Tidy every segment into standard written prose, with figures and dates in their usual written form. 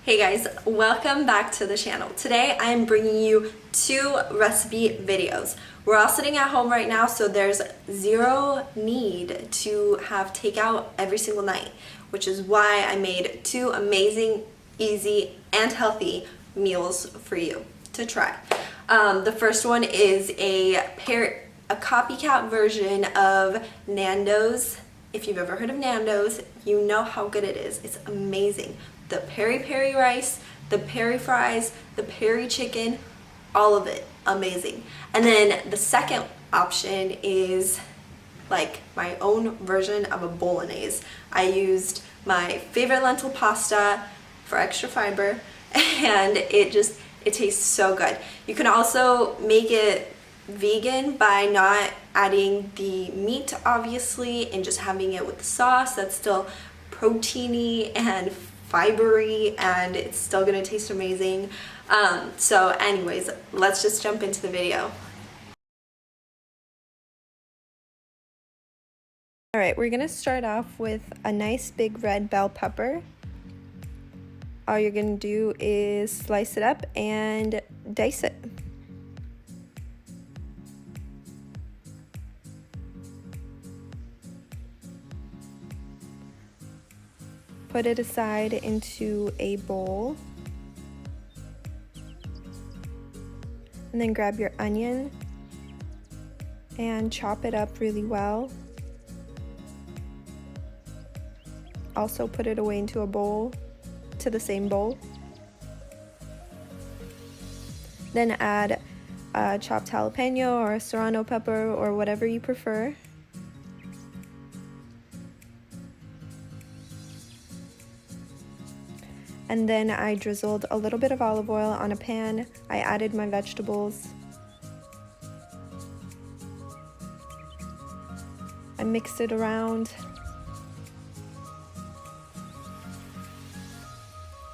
Hey guys, welcome back to the channel. Today I'm bringing you 2 recipe videos. We're all sitting at home right now, so there's zero need to have takeout every single night, which is why I made 2 amazing, easy, and healthy meals for you to try. The first one is a copycat version of Nandos. If you've ever heard of Nandos, you know how good it is. It's amazing. The peri-peri rice, the peri fries, the peri chicken, all of it amazing. And then the second option is like my own version of a bolognese. I used my favorite lentil pasta for extra fiber, and it tastes so good. You can also make it vegan by not adding the meat, obviously, and just having it with the sauce. That's still proteiny and fibery, and it's still gonna taste amazing. So anyways, let's just jump into the video. All right, we're gonna start off with a nice big red bell pepper. All you're gonna do is slice it up and dice it. Put it aside into a bowl. And then grab your onion and chop it up really well. Also put it away into a bowl, to the same bowl. Then add a chopped jalapeno or a serrano pepper or whatever you prefer. And then I drizzled a little bit of olive oil on a pan. I added my vegetables. I mixed it around.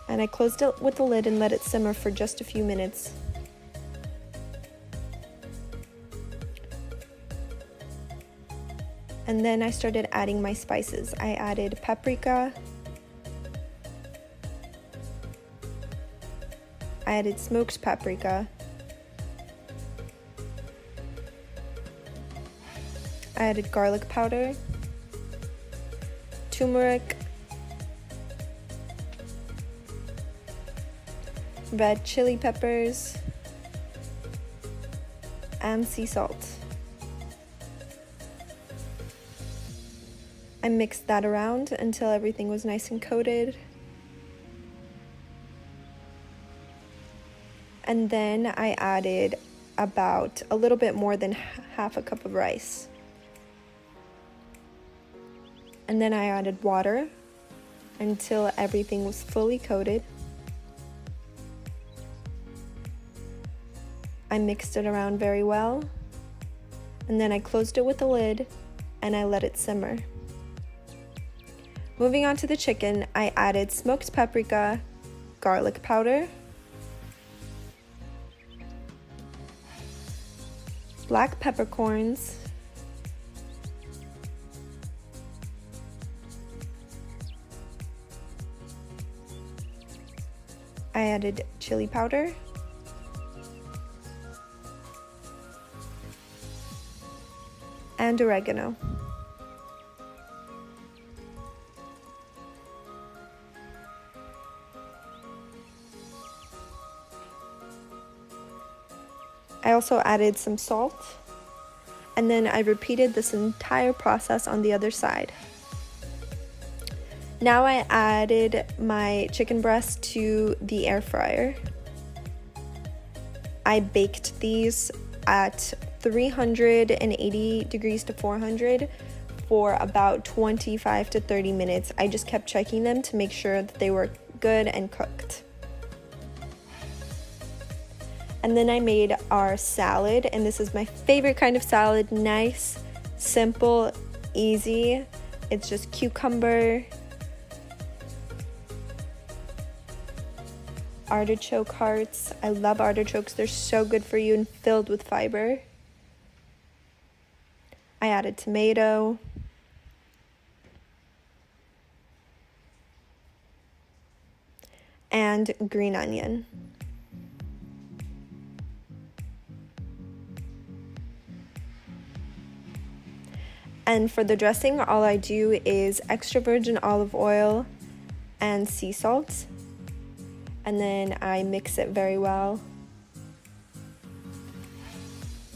And I closed it with the lid and let it simmer for just a few minutes. And then I started adding my spices. I added paprika. I added smoked paprika. I added garlic powder, turmeric, red chili peppers, and sea salt. I mixed that around until everything was nice and coated. And then I added about a little bit more than half a cup of rice. And then I added water until everything was fully coated. I mixed it around very well. And then I closed it with the lid and I let it simmer. Moving on to the chicken, I added smoked paprika, garlic powder, black peppercorns, I added chili powder, and oregano. I also added some salt, and then I repeated this entire process on the other side. Now I added my chicken breast to the air fryer. I baked these at 380 degrees to 400 for about 25 to 30 minutes. I just kept checking them to make sure that they were good and cooked. And then I made our salad, and this is my favorite kind of salad. Nice, simple, easy. It's just cucumber, artichoke hearts. I love artichokes. They're so good for you and filled with fiber. I added tomato, and green onion. And for the dressing, all I do is extra virgin olive oil and sea salt. And then I mix it very well.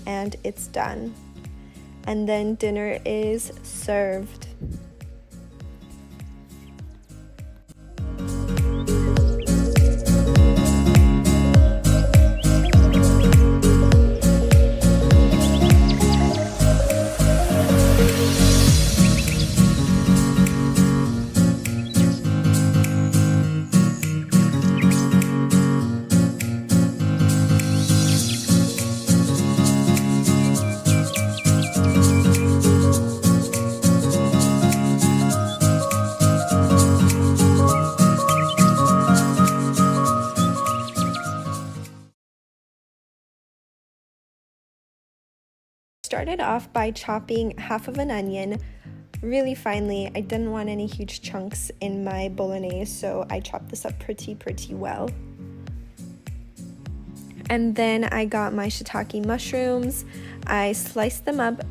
And it's done. And then dinner is served. Started off by chopping half of an onion really finely. I didn't want any huge chunks in my bolognese, so I chopped this up pretty well. And then I got my shiitake mushrooms. I sliced them up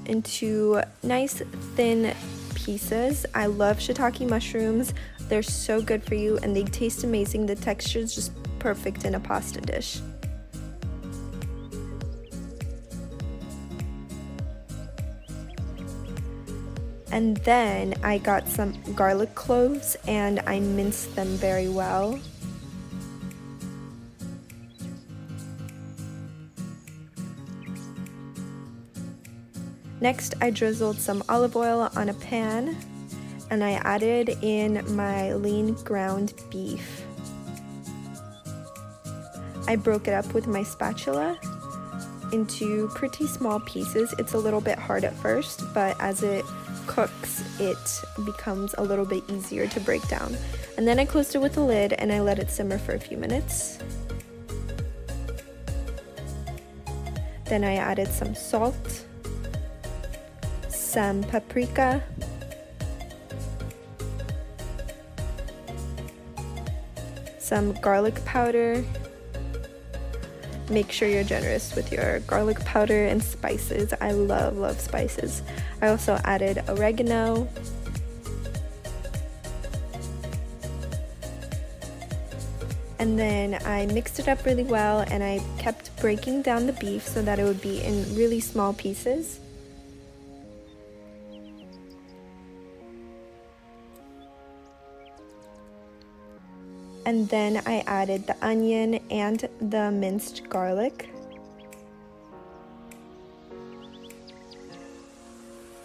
into nice thin pieces. I love shiitake mushrooms. They're so good for you and they taste amazing. The texture is just perfect in a pasta dish. And then I got some garlic cloves and I minced them very well. Next, I drizzled some olive oil on a pan and I added in my lean ground beef. I broke it up with my spatula into pretty small pieces. It's a little bit hard at first, but as it cooks, it becomes a little bit easier to break down. And then I closed it with a lid and I let it simmer for a few minutes. Then I added some salt, some paprika, some garlic powder. Make sure you're generous with your garlic powder and spices. I love spices. I also added oregano. And then I mixed it up really well and I kept breaking down the beef so that it would be in really small pieces. And then I added the onion and the minced garlic.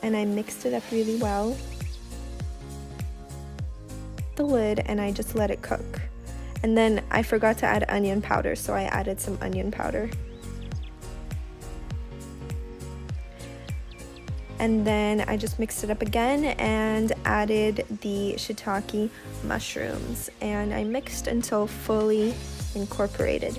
And I mixed it up really well. The lid and I just let it cook. And then I forgot to add onion powder, so I added some onion powder. And then I just mixed it up again and added the shiitake mushrooms. And I mixed until fully incorporated.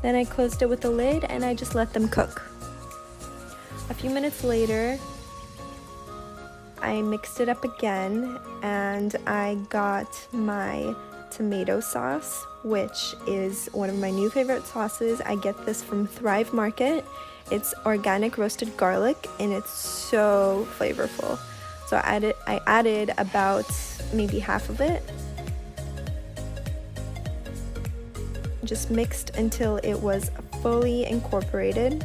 Then I closed it with a lid and I just let them cook. A few minutes later, I mixed it up again and I got my tomato sauce, which is one of my new favorite sauces. I get this from Thrive Market. It's organic roasted garlic and it's so flavorful. So I added about maybe half of it. Just mixed until it was fully incorporated.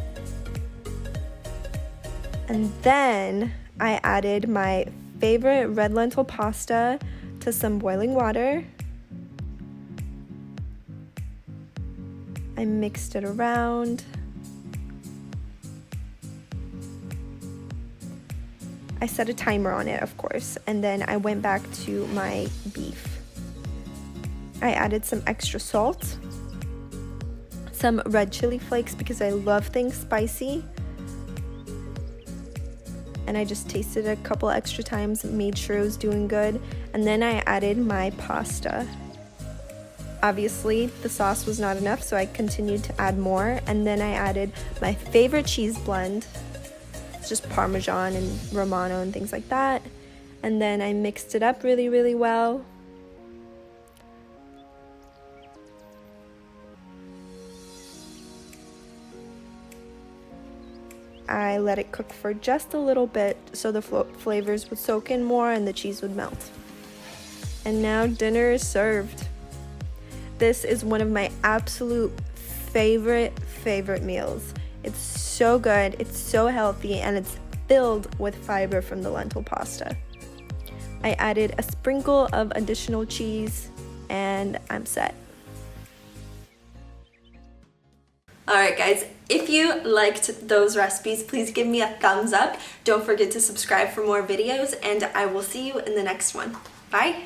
And then I added my favorite red lentil pasta to some boiling water. I mixed it around. I set a timer on it, of course, and then I went back to my beef. I added some extra salt, some red chili flakes because I love things spicy. And I just tasted it a couple extra times, made sure it was doing good. And then I added my pasta. Obviously, the sauce was not enough, so I continued to add more, and then I added my favorite cheese blend. It's just Parmesan and Romano and things like that. And then I mixed it up really, really well. I let it cook for just a little bit so the flavors would soak in more and the cheese would melt. And now dinner is served. This is one of my absolute favorite meals. It's so good, it's so healthy, and it's filled with fiber from the lentil pasta. I added a sprinkle of additional cheese and I'm set. Alright guys, if you liked those recipes, please give me a thumbs up. Don't forget to subscribe for more videos, and I will see you in the next one. Bye!